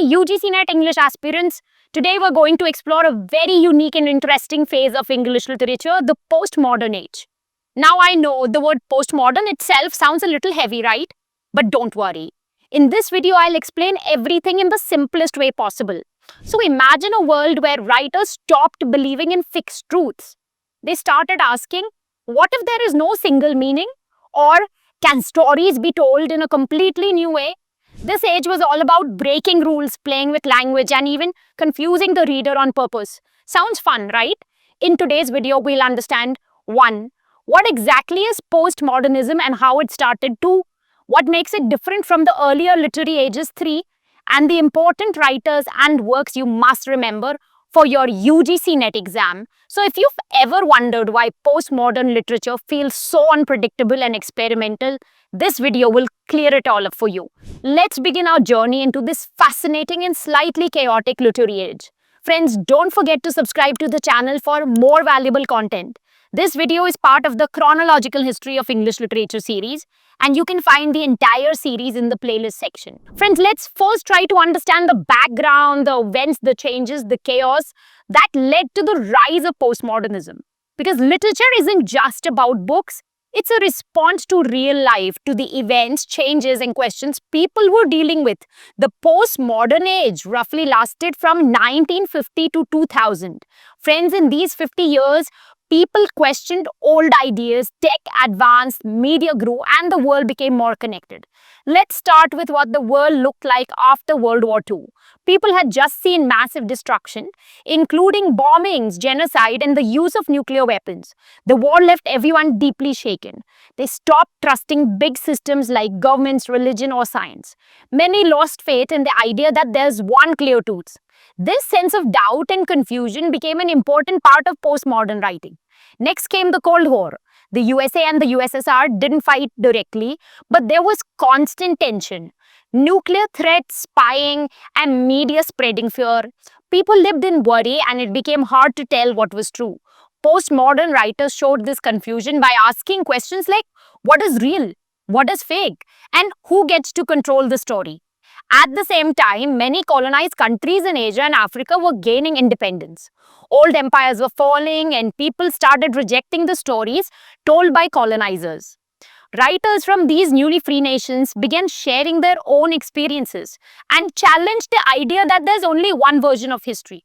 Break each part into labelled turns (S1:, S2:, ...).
S1: UGC NET English aspirants. Today we're going to explore a very unique and interesting phase of English literature, the postmodern age. Now I know the word postmodern itself sounds a little heavy, right? But don't worry. In this video, I'll explain everything in the simplest way possible. So imagine a world where writers stopped believing in fixed truths. They started asking, what if there is no single meaning? Or can stories be told in a completely new way? This age was all about breaking rules, playing with language, and even confusing the reader on purpose. Sounds fun, right? In today's video, we'll understand 1. What exactly is postmodernism and how it started? 2. What makes it different from the earlier literary ages? 3. And the important writers and works you must remember for your UGC NET exam. So if you've ever wondered why postmodern literature feels so unpredictable and experimental, this video will clear it all up for you. Let's begin our journey into this fascinating and slightly chaotic literary age. Friends, don't forget to subscribe to the channel for more valuable content. This video is part of the Chronological History of English Literature series, and you can find the entire series in the playlist section. Friends, let's first try to understand the background, the events, the changes, the chaos that led to the rise of postmodernism. Because literature isn't just about books, it's a response to real life, to the events, changes, and questions people were dealing with. The postmodern age roughly lasted from 1950 to 2000. Friends, in these 50 years, people questioned old ideas, tech advanced, media grew, and the world became more connected. Let's start with what the world looked like after World War II. People had just seen massive destruction, including bombings, genocide, and the use of nuclear weapons. The war left everyone deeply shaken. They stopped trusting big systems like governments, religion, or science. Many lost faith in the idea that there's one clear truth. This sense of doubt and confusion became an important part of postmodern writing. Next came the Cold War. The USA and the USSR didn't fight directly, but there was constant tension. Nuclear threats, spying, and media spreading fear. People lived in worry, and it became hard to tell what was true. Postmodern writers showed this confusion by asking questions like, what is real? What is fake? And who gets to control the story? At the same time, many colonized countries in Asia and Africa were gaining independence. Old empires were falling, and people started rejecting the stories told by colonizers. Writers from these newly free nations began sharing their own experiences and challenged the idea that there's only one version of history.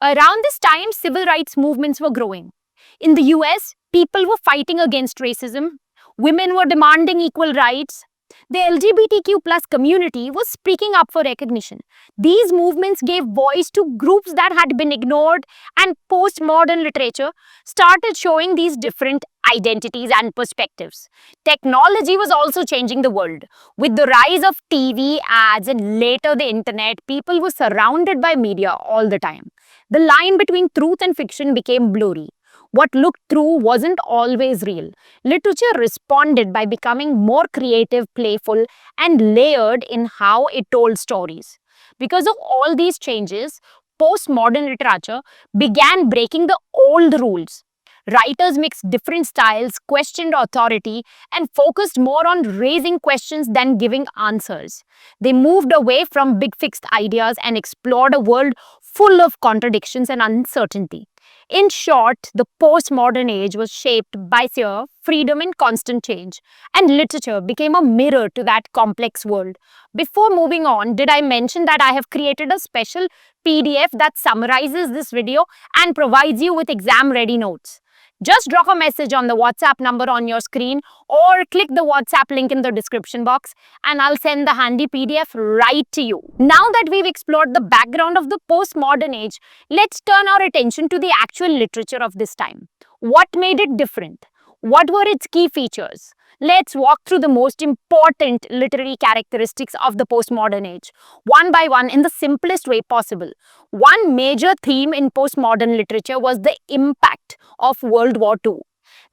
S1: Around this time, civil rights movements were growing. In the US, people were fighting against racism. Women were demanding equal rights. The LGBTQ plus community was speaking up for recognition. These movements gave voice to groups that had been ignored, and postmodern literature started showing these different identities and perspectives. Technology was also changing the world. With the rise of TV, ads, and later the internet, people were surrounded by media all the time. The line between truth and fiction became blurry. What looked true wasn't always real. Literature responded by becoming more creative, playful, and layered in how it told stories. Because of all these changes, postmodern literature began breaking the old rules. Writers mixed different styles, questioned authority, and focused more on raising questions than giving answers. They moved away from big fixed ideas and explored a world full of contradictions and uncertainty. In short, the postmodern age was shaped by fear, freedom, and constant change, and literature became a mirror to that complex world. Before moving on, did I mention that I have created a special PDF that summarizes this video and provides you with exam-ready notes? Just drop a message on the WhatsApp number on your screen or click the WhatsApp link in the description box and I'll send the handy PDF right to you. Now that we've explored the background of the postmodern age, let's turn our attention to the actual literature of this time. What made it different? What were its key features? Let's walk through the most important literary characteristics of the postmodern age, one by one in the simplest way possible. One major theme in postmodern literature was the impact of World War II.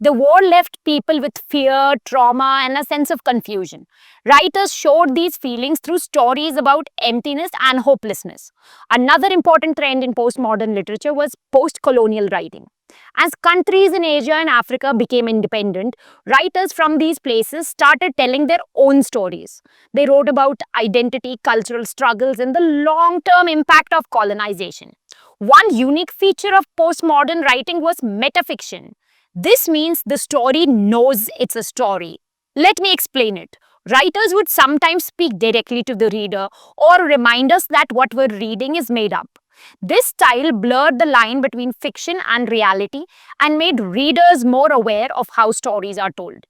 S1: The war left people with fear, trauma, and a sense of confusion. Writers showed these feelings through stories about emptiness and hopelessness. Another important trend in postmodern literature was post-colonial writing. As countries in Asia and Africa became independent, writers from these places started telling their own stories. They wrote about identity, cultural struggles, and the long term impact of colonization. One unique feature of postmodern writing was metafiction. This means the story knows it's a story. Let me explain it. Writers would sometimes speak directly to the reader or remind us that what we're reading is made up. This style blurred the line between fiction and reality and made readers more aware of how stories are told.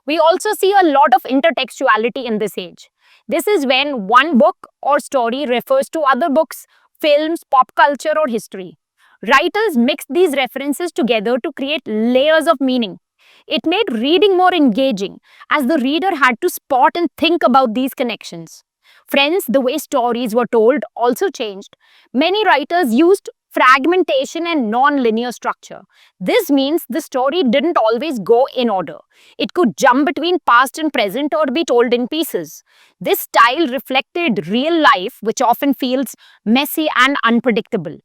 S1: We also see a lot of intertextuality in this age. This is when one book or story refers to other books, films, pop culture, or history. Writers mixed these references together to create layers of meaning. It made reading more engaging as the reader had to spot and think about these connections. Friends, the way stories were told also changed. Many writers used fragmentation and non-linear structure. This means the story didn't always go in order. It could jump between past and present or be told in pieces. This style reflected real life, which often feels messy and unpredictable.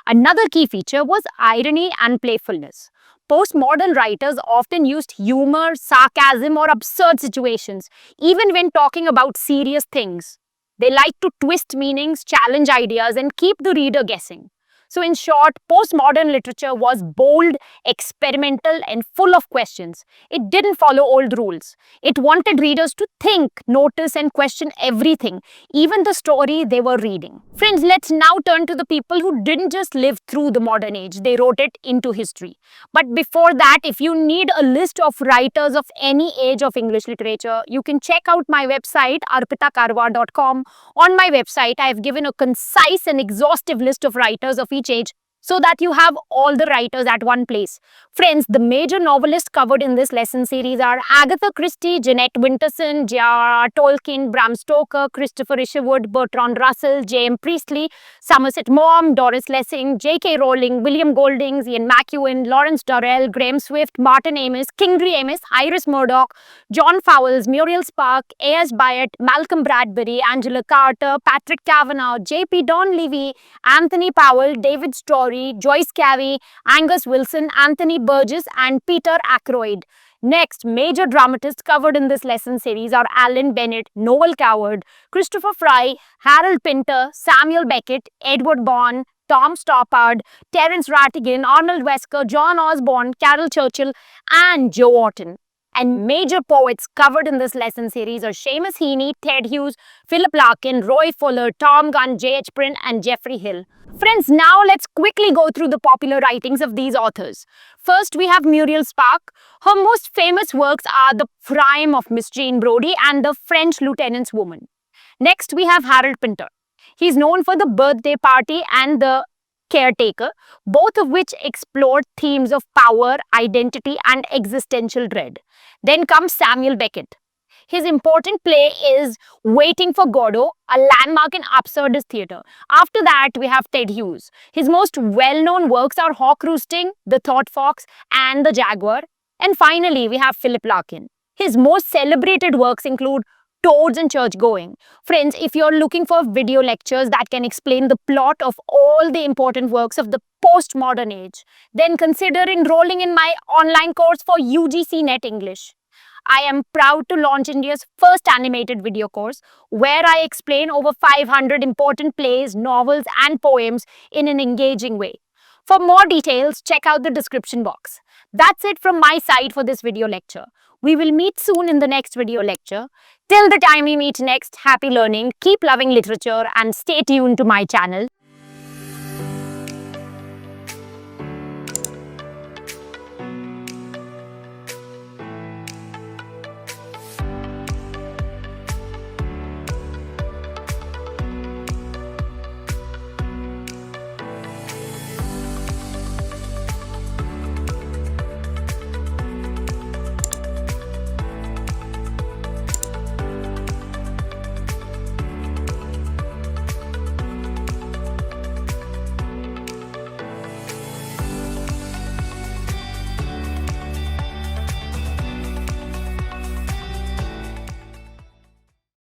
S1: Another key feature was irony and playfulness. Postmodern writers often used humor, sarcasm, or absurd situations, even when talking about serious things. They like to twist meanings, challenge ideas, and keep the reader guessing. So, in short, postmodern literature was bold, experimental, and full of questions. It didn't follow old rules. It wanted readers to think, notice, and question everything, even the story they were reading. Friends, let's now turn to the people who didn't just live through the modern age, they wrote it into history. But before that, if you need a list of writers of any age of English literature, you can check out my website, arpitakarwa.com. On my website, I have given a concise and exhaustive list of writers of each age so that you have all the writers at one place. Friends, the major novelists covered in this lesson series are Agatha Christie, Jeanette Winterson, J.R.R. Tolkien, Bram Stoker, Christopher Isherwood, Bertrand Russell, J.M. Priestley, Somerset Maugham, Doris Lessing, J.K. Rowling, William Golding, Ian McEwan, Lawrence Durrell, Graham Swift, Martin Amis, Kingsley Amis, Iris Murdoch, John Fowles, Muriel Spark, A.S. Byatt, Malcolm Bradbury, Angela Carter, Patrick Kavanagh, J.P. Donlevy, Anthony Powell, David Story, Joyce Carey, Angus Wilson, Anthony Burgess, and Peter Ackroyd. Next, major dramatists covered in this lesson series are Alan Bennett, Noel Coward, Christopher Fry, Harold Pinter, Samuel Beckett, Edward Bond, Tom Stoppard, Terence Rattigan, Arnold Wesker, John Osborne, Carol Churchill, and Joe Orton. And major poets covered in this lesson series are Seamus Heaney, Ted Hughes, Philip Larkin, Roy Fuller, Tom Gunn, J.H. Prynne, and Geoffrey Hill. Friends, now let's quickly go through the popular writings of these authors. First, we have Muriel Spark. Her most famous works are The Crime of Miss Jane Brodie and The French Lieutenant's Woman. Next, we have Harold Pinter. He's known for The Birthday Party and The Caretaker, both of which explored themes of power, identity, and existential dread. Then comes Samuel Beckett. His important play is Waiting for Godot, a landmark in absurdist theatre. After that, we have Ted Hughes. His most well-known works are Hawk Roosting, The Thought Fox, and The Jaguar. And finally, we have Philip Larkin. His most celebrated works include Toads and Church Going. Friends, if you're looking for video lectures that can explain the plot of all the important works of the postmodern age, then consider enrolling in my online course for UGC NET English. I am proud to launch India's first animated video course where I explain over 500 important plays, novels, and poems in an engaging way. For more details, check out the description box. That's it from my side for this video lecture. We will meet soon in the next video lecture. Till the time we meet next, happy learning, keep loving literature, and stay tuned to my channel.